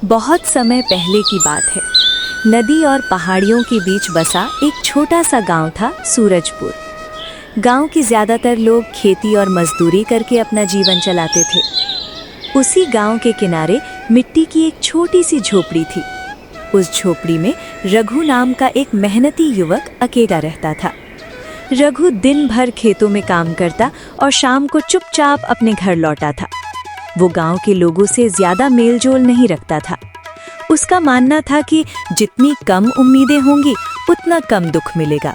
बहुत समय पहले की बात है। नदी और पहाड़ियों के बीच बसा एक छोटा सा गांव था, सूरजपुर। गांव के ज्यादातर लोग खेती और मजदूरी करके अपना जीवन चलाते थे। उसी गांव के किनारे मिट्टी की एक छोटी सी झोपड़ी थी। उस झोपड़ी में रघु नाम का एक मेहनती युवक अकेला रहता था। रघु दिन भर खेतों में काम करता और शाम को चुपचाप अपने घर लौटा था। वो गांव के लोगों से ज्यादा मेलजोल नहीं रखता था। उसका मानना था कि जितनी कम उम्मीदें होंगी उतना कम दुख मिलेगा।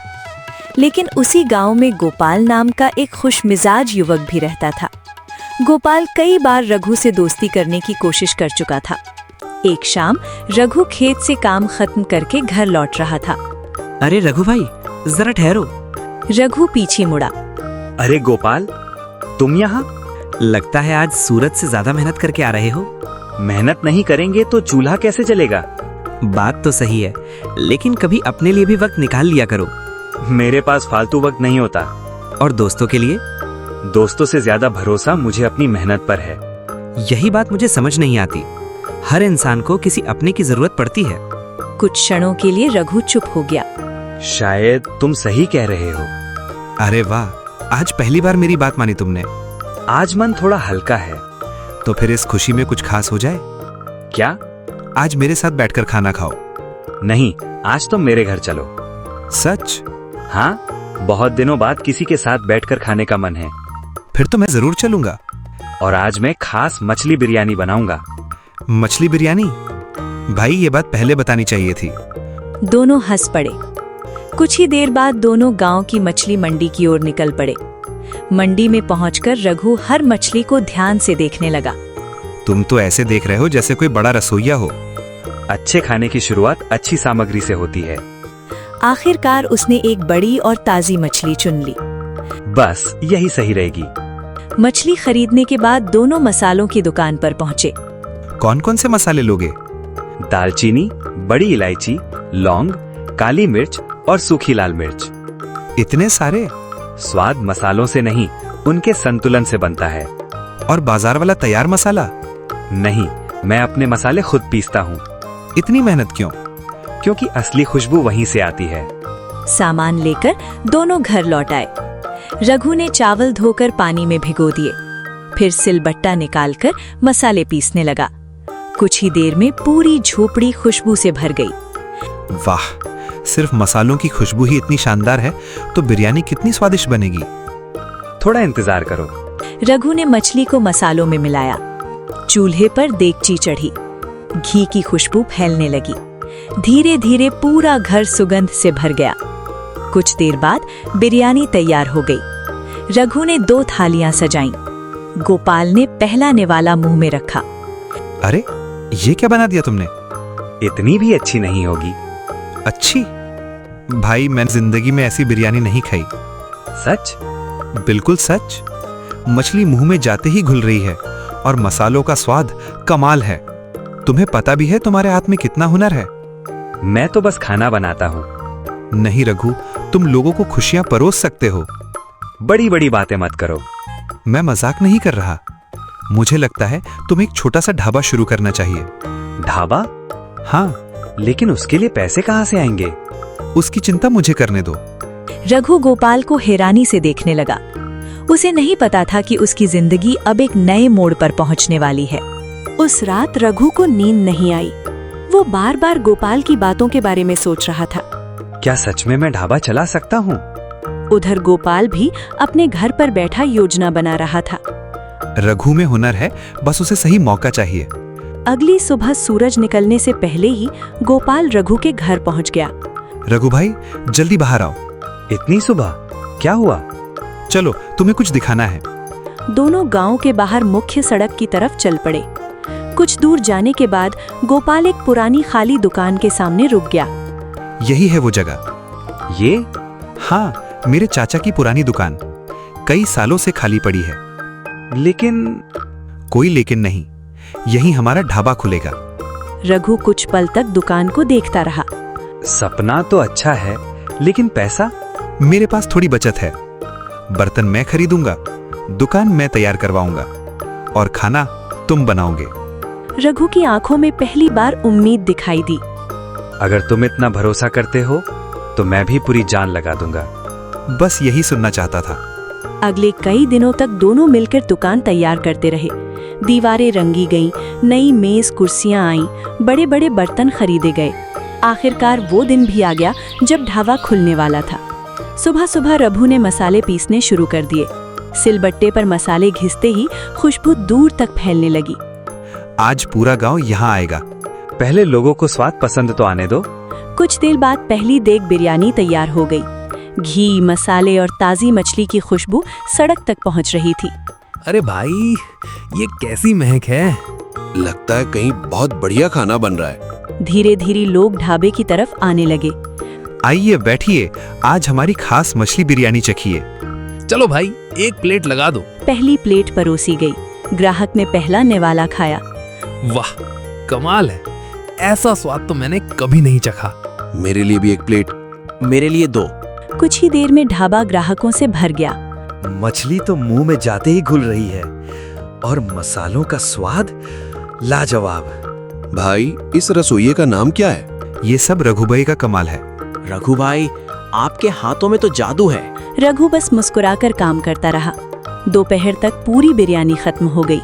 लेकिन उसी गांव में गोपाल नाम का एक खुशमिजाज युवक भी रहता था। गोपाल कई बार रघु से दोस्ती करने की कोशिश कर चुका था। एक शाम रघु खेत से काम खत्म करके घर लौट रहा था। अरे रघु भाई, जरा ठहरो। रघु पीछे मुड़ा। अरे गोपाल, तुम यहाँ? लगता है आज सूरज से ज्यादा मेहनत करके आ रहे हो। मेहनत नहीं करेंगे तो चूल्हा कैसे जलेगा? बात तो सही है, लेकिन कभी अपने लिए भी वक्त निकाल लिया करो। मेरे पास फालतू वक्त नहीं होता। और दोस्तों के लिए? दोस्तों से ज्यादा भरोसा मुझे अपनी मेहनत पर है। यही बात मुझे समझ नहीं आती। हर इंसान को किसी अपने की जरूरत पड़ती है। कुछ क्षणों के लिए रघु चुप हो गया। शायद तुम सही कह रहे हो। अरे वाह, आज पहली बार मेरी बात मानी तुमने। आज मन थोड़ा हल्का है। तो फिर इस खुशी में कुछ खास हो जाए। क्या? आज मेरे साथ बैठकर खाना खाओ। नहीं, आज तो मेरे घर चलो। सच? हाँ, बहुत दिनों बाद किसी के साथ बैठकर खाने का मन है। फिर तो मैं जरूर चलूंगा। और आज मैं खास मछली बिरयानी बनाऊंगा। मछली बिरयानी? भाई, ये बात पहले बतानी चाहिए थी। दोनों हंस पड़े। कुछ ही देर बाद दोनों गांव की मछली मंडी की ओर निकल पड़े। मंडी में पहुंचकर रघु हर मछली को ध्यान से देखने लगा। तुम तो ऐसे देख रहे हो जैसे कोई बड़ा रसोइया हो। अच्छे खाने की शुरुआत अच्छी सामग्री से होती है। आखिरकार उसने एक बड़ी और ताजी मछली चुन ली। बस यही सही रहेगी। मछली खरीदने के बाद दोनों मसालों की दुकान पर पहुंचे। कौन कौन से मसाले लोगे? दालचीनी, बड़ी इलायची, लौंग, काली मिर्च और सूखी लाल मिर्च। इतने सारे? स्वाद मसालों से नहीं, उनके संतुलन से बनता है। और बाजार वाला तैयार मसाला? नहीं, मैं अपने मसाले खुद पीसता हूँ। इतनी मेहनत क्यों? क्योंकि असली खुशबू वहीं से आती है। सामान लेकर दोनों घर लौट आए। रघु ने चावल धोकर पानी में भिगो दिए, फिर सिलबट्टा निकालकर मसाले पीसने लगा। कुछ ही देर में पूरी झोपड़ी खुशबू से भर गई। वाह, सिर्फ मसालों की खुशबू ही इतनी शानदार है तो बिरयानी कितनी स्वादिष्ट बनेगी। थोड़ा इंतजार करो। रघु ने मछली को मसालों में मिलाया। चूल्हे पर देगची चढ़ी। घी की खुशबू फैलने लगी। धीरे धीरे पूरा घर सुगंध से भर गया। कुछ देर बाद बिरयानी तैयार हो गई। रघु ने 2 थालियां सजाईं। गोपाल ने पहला निवाला मुंह में रखा। अरे, ये क्या बना दिया तुमने? इतनी भी अच्छी नहीं होगी। अच्छी? भाई, मैंने जिंदगी में ऐसी बिरयानी नहीं खाई। सच? बिल्कुल सच। मछली मुंह में जाते ही घुल रही है और मसालों का स्वाद कमाल है। तुम्हें पता भी है तुम्हारे हाथ में कितना हुनर है। मैं तो बस खाना बनाता हूँ। नहीं रघु, तुम लोगों को खुशियां परोस सकते हो। बड़ी बड़ी बातें मत करो। मैं मजाक नहीं कर रहा। मुझे लगता है तुम्हें एक छोटा सा ढाबा शुरू करना चाहिए। ढाबा? हाँ। लेकिन उसके लिए पैसे कहाँ से आएंगे? उसकी चिंता मुझे करने दो। रघु गोपाल को हैरानी से देखने लगा। उसे नहीं पता था कि उसकी जिंदगी अब एक नए मोड़ पर पहुंचने वाली है। उस रात रघु को नींद नहीं आई। वो बार बार गोपाल की बातों के बारे में सोच रहा था। क्या सच में मैं ढाबा चला सकता हूँ? उधर गोपाल भी अपने घर पर बैठा योजना बना रहा था। रघु में हुनर है, बस उसे सही मौका चाहिए। अगली सुबह सूरज निकलने से पहले ही गोपाल रघु के घर पहुंच गया। रघु भाई, जल्दी बाहर आओ। इतनी सुबह? क्या हुआ? चलो, तुम्हें कुछ दिखाना है। दोनों गांव के बाहर मुख्य सड़क की तरफ चल पड़े। कुछ दूर जाने के बाद गोपाल एक पुरानी खाली दुकान के सामने रुक गया। यही है वो जगह। ये? हाँ, मेरे चाचा की पुरानी दुकान कई सालों से खाली पड़ी है। लेकिन? कोई लेकिन नहीं, यही हमारा ढाबा खुलेगा। रघु कुछ पल तक दुकान को देखता रहा। सपना तो अच्छा है, लेकिन पैसा? मेरे पास थोड़ी बचत है। बर्तन मैं खरीदूंगा, दुकान मैं तैयार करवाऊंगा और खाना तुम बनाओगे। रघु की आंखों में पहली बार उम्मीद दिखाई दी। अगर तुम इतना भरोसा करते हो तो मैं भी पूरी जान लगा दूंगा। बस यही सुनना चाहता था। अगले कई दिनों तक दोनों मिलकर दुकान तैयार करते रहे। दीवारें रंगी गईं, नई मेज कुर्सियां आईं, बड़े बड़े बर्तन खरीदे गए। आखिरकार वो दिन भी आ गया जब ढाबा खुलने वाला था। सुबह सुबह रघु ने मसाले पीसने शुरू कर दिए। सिलबट्टे पर मसाले घिसते ही खुशबू दूर तक फैलने लगी। आज पूरा गांव यहाँ आएगा। पहले लोगों को स्वाद पसंद तो आने दो। कुछ देर बाद पहली देग बिरयानी तैयार हो गई। घी, मसाले और ताज़ी मछली की खुशबू सड़क तक पहुंच रही थी। अरे भाई, ये कैसी महक है। लगता है कहीं बहुत बढ़िया खाना बन रहा है। धीरे धीरे लोग ढाबे की तरफ आने लगे। आइए बैठिए, आज हमारी खास मछली बिरयानी चखिए। चलो भाई, एक प्लेट लगा दो। पहली प्लेट परोसी गई। ग्राहक ने पहला निवाला खाया। वाह, कमाल है। ऐसा स्वाद तो मैंने कभी नहीं चखा। मेरे लिए भी एक प्लेट। मेरे लिए 2। कुछ ही देर में ढाबा ग्राहकों से भर गया। मछली तो मुंह में जाते ही घुल रही है और मसालों का स्वाद लाजवाब। भाई, इस रसोइये का नाम क्या है? ये सब रघुभाई का कमाल है। रघु भाई, आपके हाथों में तो जादू है। रघु बस मुस्कुराकर काम करता रहा। दोपहर तक पूरी बिरयानी खत्म हो गई।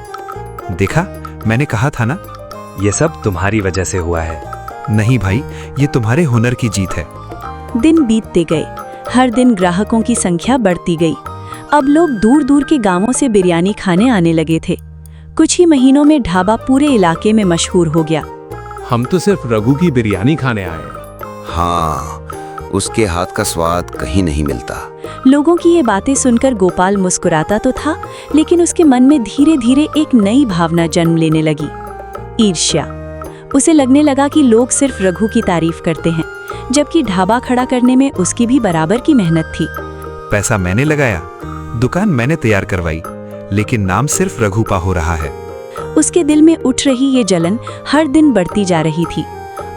देखा, मैंने कहा था ना। ये सब तुम्हारी वजह से हुआ है। नहीं भाई, ये तुम्हारे हुनर की जीत है। दिन बीतते गए। हर दिन ग्राहकों की संख्या बढ़ती गई। अब लोग दूर दूर के गांवों से बिरयानी खाने आने लगे थे। कुछ ही महीनों में ढाबा पूरे इलाके में मशहूर हो गया। हम तो सिर्फ रघु की बिरयानी खाने आए। हाँ, उसके हाथ का स्वाद कहीं नहीं मिलता। लोगों की ये बातें सुनकर गोपाल मुस्कुराता तो था, लेकिन उसके मन में धीरे धीरे एक नई भावना जन्म लेने लगी, ईर्ष्या। उसे लगने लगा कि लोग सिर्फ रघु की तारीफ करते हैं, जबकि ढाबा खड़ा करने में उसकी भी बराबर की मेहनत थी। पैसा मैंने लगाया, दुकान मैंने तैयार करवाई, लेकिन नाम सिर्फ रघुपा हो रहा है। उसके दिल में उठ रही ये जलन हर दिन बढ़ती जा रही थी,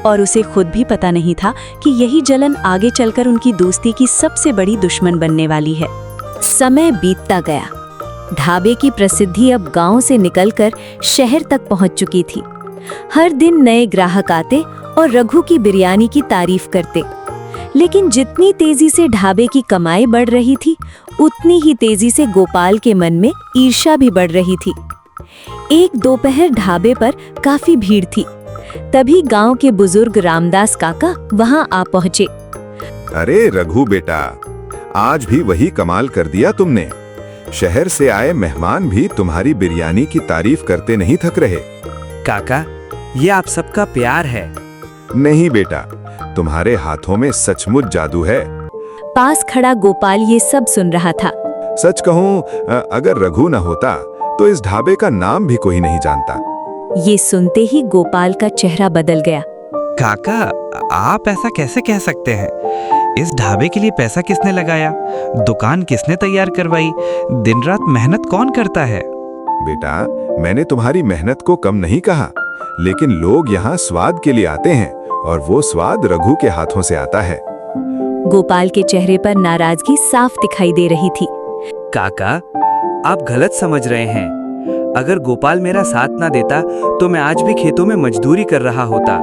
और उसे खुद भी पता नहीं था कि यही जलन आगे चलकर उनकी दोस्ती की सबसे बड़ी दुश्मन बनने वाली है। समय बीतता गया। ढाबे की प्रसिद्धि अब गांव से निकलकर शहर तक पहुंच चुकी थी। हर दिन नए ग्राहक आते और रघु की बिरयानी की तारीफ करते। लेकिन जितनी तेजी से ढाबे की कमाई बढ़ रही थी, उतनी ही तेजी से गोपाल के मन में ईर्ष्या भी बढ़ रही थी। एक दोपहर ढाबे पर काफी भीड़ थी। तभी गांव के बुजुर्ग रामदास काका वहां आ पहुंचे। अरे रघु बेटा, आज भी वही कमाल कर दिया तुमने। शहर से आए मेहमान भी तुम्हारी बिरयानी की तारीफ करते नहीं थक रहे। काका, ये आप सबका प्यार है। नहीं बेटा, तुम्हारे हाथों में सचमुच जादू है। पास खड़ा गोपाल ये सब सुन रहा था। सच कहूं, अगर रघु न होता तो इस ढाबे का नाम भी कोई नहीं जानता। ये सुनते ही गोपाल का चेहरा बदल गया। काका, आप ऐसा कैसे कह सकते हैं? इस ढाबे के लिए पैसा किसने लगाया? दुकान किसने तैयार करवाई? दिन रात मेहनत कौन करता है? बेटा, मैंने तुम्हारी मेहनत को कम नहीं कहा, लेकिन लोग यहाँ स्वाद के लिए आते हैं और वो स्वाद रघु के हाथों से आता है। गोपाल के चेहरे पर नाराजगी साफ दिखाई दे रही थी। काका, आप गलत समझ रहे हैं। अगर गोपाल मेरा साथ ना देता तो मैं आज भी खेतों में मजदूरी कर रहा होता।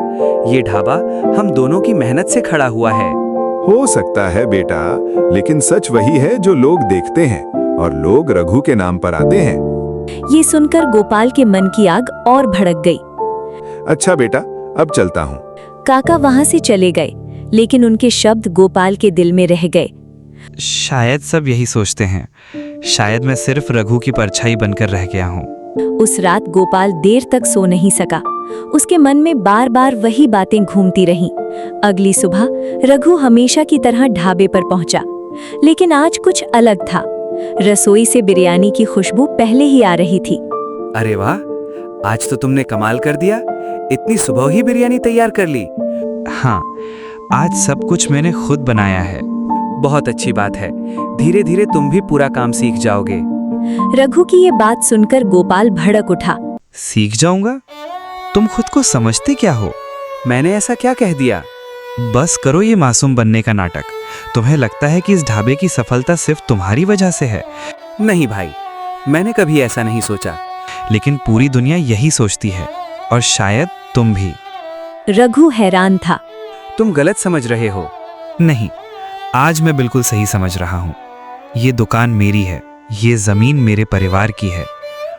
ये ढाबा हम दोनों की मेहनत से खड़ा हुआ है। हो सकता है बेटा, लेकिन सच वही है जो लोग देखते हैं, और लोग रघु के नाम पर आते हैं। ये सुनकर गोपाल के मन की आग और भड़क गई। अच्छा बेटा, अब चलता हूँ। काका वहां से चले गए, लेकिन उनके शब्द गोपाल के दिल में रह गए। शायद सब यही सोचते हैं। शायद मैं सिर्फ रघु की परछाई बनकर रह गया हूँ। उस रात गोपाल देर तक सो नहीं सका। उसके मन में बार बार वही बातें घूमती रहीं। अगली सुबह रघु हमेशा की तरह ढाबे पर पहुंचा, लेकिन आज कुछ अलग था। रसोई से बिरयानी की खुशबू पहले ही आ रही थी। अरे वाह, आज तो तुमने कमाल कर दिया। इतनी सुबह ही बिरयानी तैयार कर ली। हाँ, आज सब कुछ मैंने खुद बनाया है। बहुत अच्छी बात है। धीरे धीरे तुम भी पूरा काम सीख जाओगे। रघु की ये बात सुनकर गोपाल भड़क उठा। सीख जाऊंगा? तुम खुद को समझते क्या हो? मैंने ऐसा क्या कह दिया? बस करो ये मासूम बनने का नाटक। तुम्हें लगता है कि इस ढाबे की सफलता सिर्फ तुम्हारी वजह से है? नहीं भाई, मैंने कभी ऐसा नहीं सोचा। लेकिन पूरी दुनिया यही सोचती है। और शायद तुम भी। रघु हैरान था। तुम गलत समझ रहे हो। नहीं, आज मैं बिल्कुल सही समझ रहा हूँ। ये दुकान मेरी है, ये जमीन मेरे परिवार की है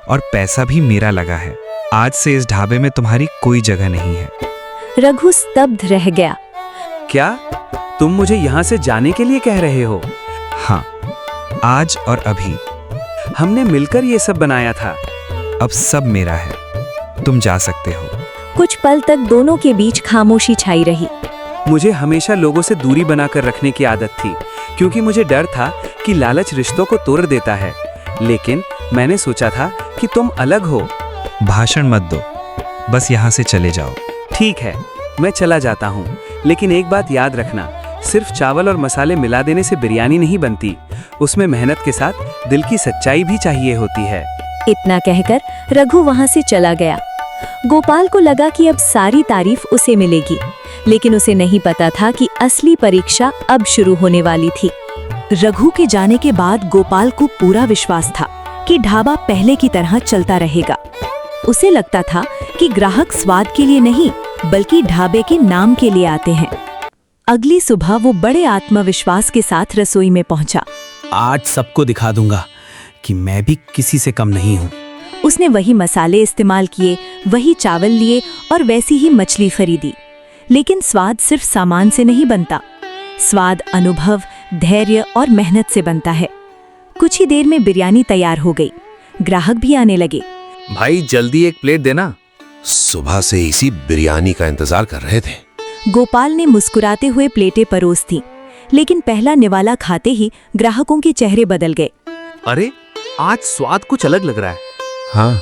और पैसा भी मेरा लगा है। आज से इस ढाबे में तुम्हारी कोई जगह नहीं है। रघु स्तब्ध रह गया। क्या तुम मुझे यहाँ से जाने के लिए कह रहे हो? हाँ, आज और अभी। हमने मिलकर ये सब बनाया था। अब सब मेरा है, तुम जा सकते हो। कुछ पल तक दोनों के बीच खामोशी छाई रही। मुझे हमेशा लोगों से दूरी बनाकर रखने की आदत थी, क्योंकि मुझे डर था कि लालच रिश्तों को तोड़ देता है। लेकिन मैंने सोचा था कि तुम अलग हो। भाषण मत दो, बस यहाँ से चले जाओ। ठीक है, मैं चला जाता हूँ, लेकिन एक बात याद रखना, सिर्फ चावल और मसाले मिला देने से बिरयानी नहीं बनती। उसमें मेहनत के साथ दिल की सच्चाई भी चाहिए होती है। इतना कहकर रघु वहां से चला गया। गोपाल को लगा कि अब सारी तारीफ उसे मिलेगी, लेकिन उसे नहीं पता था कि असली परीक्षा अब शुरू होने वाली थी। रघु के जाने के बाद गोपाल को पूरा विश्वास था कि ढाबा पहले की तरह चलता रहेगा। उसे लगता था कि ग्राहक स्वाद के लिए नहीं, बल्कि ढाबे के नाम के लिए आते हैं। अगली सुबह वो बड़े आत्मविश्वास के साथ रसोई में पहुंचा। आज सबको दिखा दूंगा कि मैं भी किसी से कम नहीं हूँ। उसने वही मसाले इस्तेमाल किए, वही चावल लिए और वैसी ही मछली खरीदी। लेकिन स्वाद सिर्फ सामान से नहीं बनता, स्वाद अनुभव, धैर्य और मेहनत से बनता है। कुछ ही देर में बिरयानी तैयार हो गई। ग्राहक भी आने लगे। भाई जल्दी एक प्लेट देना। सुबह से इसी बिरयानी का इंतजार कर रहे थे। गोपाल ने मुस्कुराते हुए प्लेटें परोस दी, लेकिन पहला निवाला खाते ही ग्राहकों के चेहरे बदल गए। अरे आज स्वाद कुछ अलग लग रहा है। हाँ,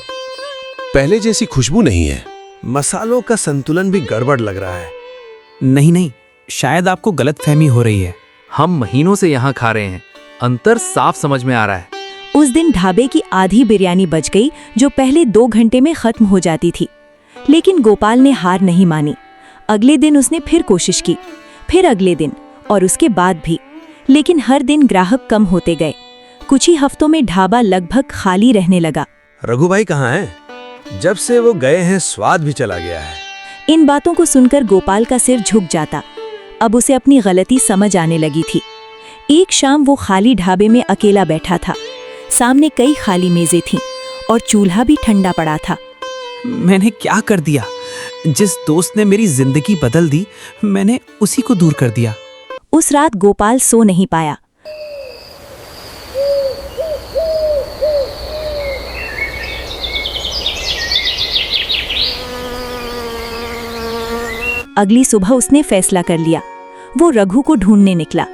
पहले जैसी खुशबू नहीं है। मसालों का संतुलन भी गड़बड़ लग रहा है। नहीं, शायद आपको गलतफहमी हो रही है। हम महीनों से यहाँ खा रहे हैं, अंतर साफ समझ में आ रहा है। उस दिन ढाबे की आधी बिरयानी बच गई, जो पहले 2 घंटे में खत्म हो जाती थी। लेकिन गोपाल ने हार नहीं मानी। अगले दिन उसने फिर कोशिश की, फिर अगले दिन और उसके बाद भी। लेकिन हर दिन ग्राहक कम होते गए। कुछ ही हफ्तों में ढाबा लगभग खाली रहने लगा। रघु भाई कहाँ हैं? जब से वो गए हैं स्वाद भी चला गया है। इन बातों को सुनकर गोपाल का सिर झुक जाता। अब उसे अपनी गलती समझ आने लगी थी। एक शाम वो खाली ढाबे में अकेला बैठा था। सामने कई खाली मेजें थीं और चूल्हा भी ठंडा पड़ा था। मैंने क्या कर दिया? जिस दोस्त ने मेरी जिंदगी बदल दी, मैंने उसी को दूर कर दिया। उस रात गोपाल सो नहीं पाया। अगली सुबह उसने फैसला कर लिया। वो रघु को ढूंढने निकला।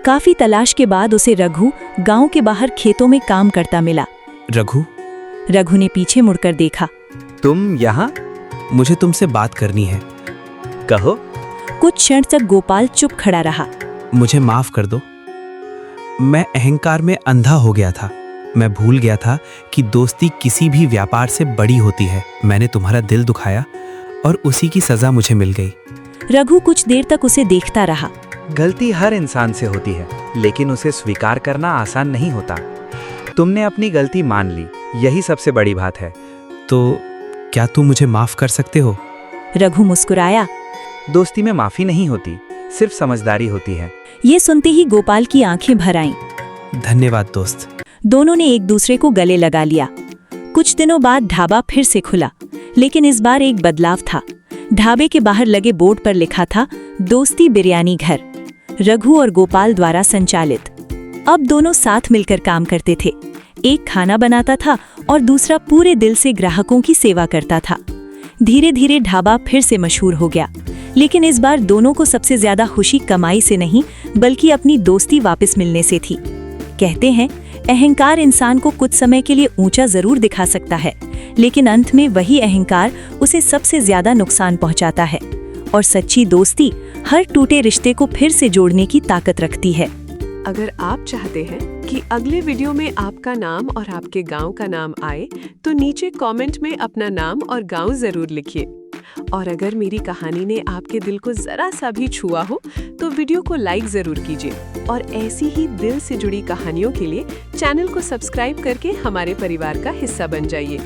काफी तलाश के बाद उसे रघु गांव के बाहर खेतों में काम करता मिला। रघु ने पीछे मुड़कर देखा। तुम यहाँ? मुझे तुमसे बात करनी है। कहो। कुछ क्षण तक गोपाल चुप खड़ा रहा। मुझे माफ कर दो। मैं अहंकार में अंधा हो गया था। मैं भूल गया था कि दोस्ती किसी भी व्यापार से बड़ी होती है। मैंने तुम्हारा दिल दुखाया और उसी की सजा मुझे मिल गई। रघु कुछ देर तक उसे देखता रहा। गलती हर इंसान से होती है, लेकिन उसे स्वीकार करना आसान नहीं होता। तुमने अपनी गलती मान ली, यही सबसे बड़ी बात है। तो क्या तुम मुझे माफ कर सकते हो? रघु मुस्कुराया। दोस्ती में माफी नहीं होती, सिर्फ समझदारी होती है। ये सुनते ही गोपाल की आंखें भर आईं। धन्यवाद दोस्त। दोनों ने एक दूसरे को गले लगा लिया। कुछ दिनों बाद ढाबा फिर से खुला, लेकिन इस बार एक बदलाव था। ढाबे के बाहर लगे बोर्ड पर लिखा था, दोस्ती बिरयानी घर, रघु और गोपाल द्वारा संचालित। अब दोनों साथ मिलकर काम करते थे। एक खाना बनाता था और दूसरा पूरे दिल से ग्राहकों की सेवा करता था। धीरे धीरे ढाबा फिर से मशहूर हो गया, लेकिन इस बार दोनों को सबसे ज्यादा खुशी कमाई से नहीं, बल्कि अपनी दोस्ती वापस मिलने से थी। कहते हैं, अहंकार इंसान को कुछ समय के लिए ऊंचा जरूर दिखा सकता है, लेकिन अंत में वही अहंकार उसे सबसे ज्यादा नुकसान पहुंचाता है। और सच्ची दोस्ती हर टूटे रिश्ते को फिर से जोड़ने की ताकत रखती है। अगर आप चाहते हैं कि अगले वीडियो में आपका नाम और आपके गांव का नाम आए, तो नीचे कमेंट में अपना नाम और गांव जरूर लिखिए। और अगर मेरी कहानी ने आपके दिल को जरा सा भी छुआ हो, तो वीडियो को लाइक जरूर कीजिए। और ऐसी ही दिल से जुड़ी कहानियों के लिए चैनल को सब्सक्राइब करके हमारे परिवार का हिस्सा बन जाइए।